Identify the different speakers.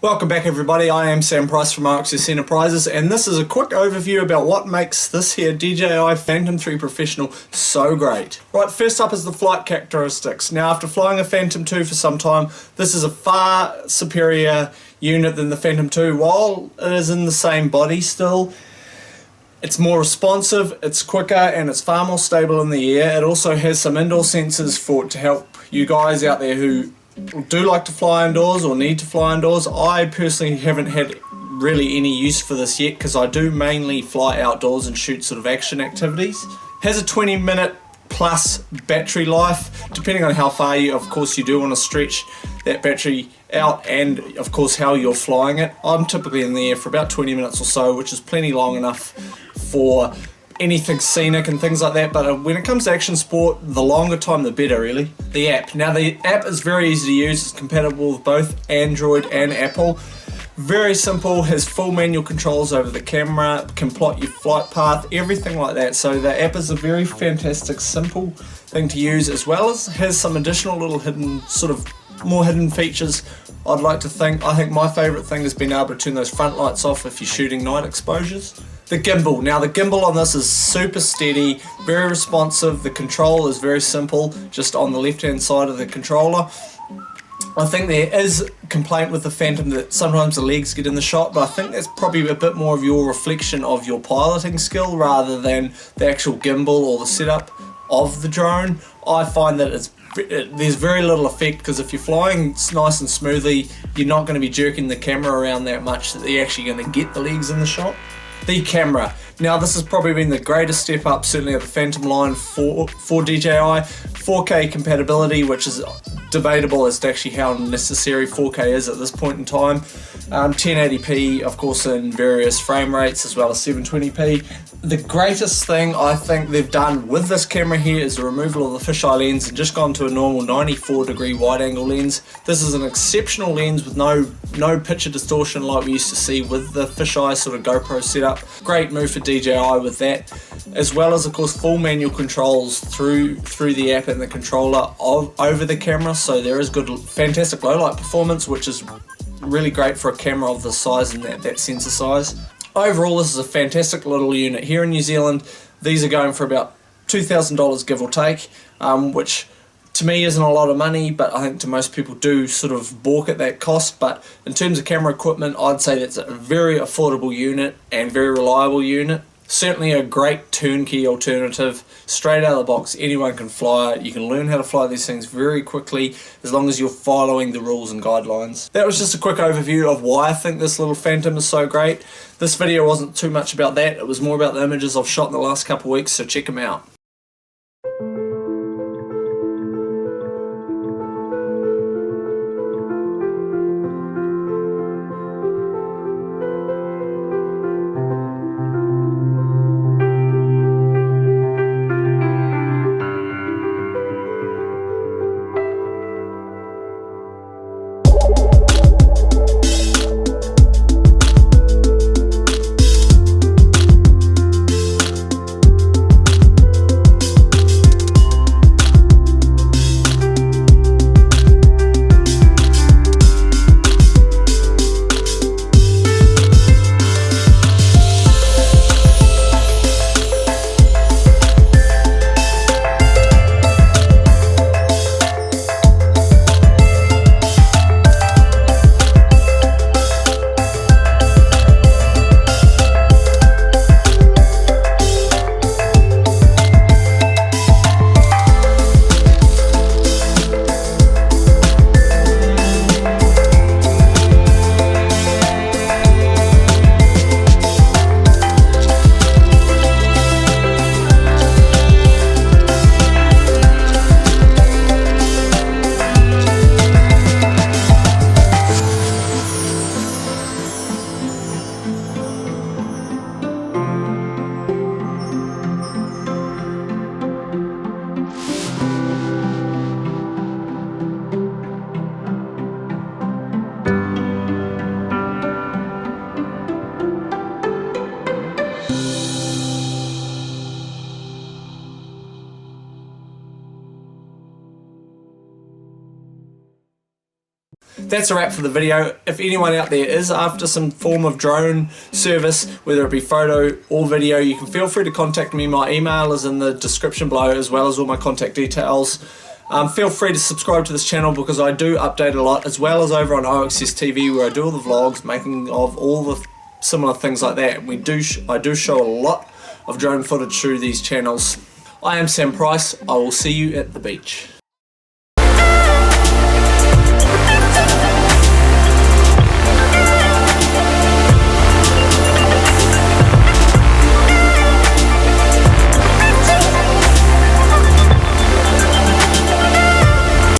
Speaker 1: Welcome back everybody, I am Sam Price from Access Enterprises, and this is a quick overview about what makes this here DJI Phantom 3 Professional so great. Right, first up is the flight characteristics. Now after flying a Phantom 2 for some time, this is a far superior unit than the Phantom 2. While it is in the same body still, it's more responsive, it's quicker, and it's far more stable in the air. It also has some indoor sensors to help you guys out there who do like to fly indoors or need to fly indoors. I personally haven't had really any use for this yet because I do mainly fly outdoors and shoot sort of action activities. Has a 20-minute plus battery life, depending on how far you do want to stretch that battery out, and of course how you're flying it. I'm typically in the air for about 20 minutes or so, which is plenty long enough for anything scenic and things like that, but when it comes to action sport, the longer time the better really. The app. Now the app is very easy to use, it's compatible with both Android and Apple. Very simple, has full manual controls over the camera, can plot your flight path, everything like that. So the app is a very fantastic, simple thing to use, as well as has some additional little hidden, more hidden features. I'd like to think, I think my favourite thing has been able to turn those front lights off if you're shooting night exposures. The gimbal. Now the gimbal on this is super steady, very responsive. The control is very simple, just on the left hand side of the controller. I think there is a complaint with the Phantom that sometimes the legs get in the shot, but I think that's probably a bit more of your reflection of your piloting skill rather than the actual gimbal or the setup of the drone. I find that there's very little effect, because if you're flying nice and smoothly, you're not going to be jerking the camera around that much that you're actually going to get the legs in the shot. The camera. Now this has probably been the greatest step up, certainly of the Phantom line for DJI. 4K compatibility, which is debatable as to actually how necessary 4K is at this point in time. 1080p, of course, in various frame rates, as well as 720p. The greatest thing I think they've done with this camera here is the removal of the fisheye lens and just gone to a normal 94-degree wide-angle lens. This is an exceptional lens with no picture distortion like we used to see with the fisheye sort of GoPro setup. Great move for DJI with that, as well as of course full manual controls through the app and the controller over the camera. So there is good, fantastic low light performance, which is really great for a camera of this size and that sensor size. Overall, this is a fantastic little unit. Here in New Zealand, these are going for about $2,000 give or take, which to me isn't a lot of money, but I think to most people do sort of balk at that cost. But in terms of camera equipment, I'd say that's a very affordable unit and very reliable unit. Certainly a great turnkey alternative, straight out of the box. Anyone can fly it. You can learn how to fly these things very quickly as long as you're following the rules and guidelines. That was just a quick overview of why I think this little Phantom is so great. This video wasn't too much about that, it was more about the images I've shot in the last couple of weeks, so check them out. that's a wrap for the video. If anyone out there is after some form of drone service, whether it be photo or video, you can feel free to contact me. My email is in the description below, as well as all my contact details. Feel free to subscribe to this channel because I do update a lot, as well as over on OXS TV where I do all the vlogs, making of all the similar things like that. I do show a lot of drone footage through these channels. I am Sam Price. I will see you at the beach.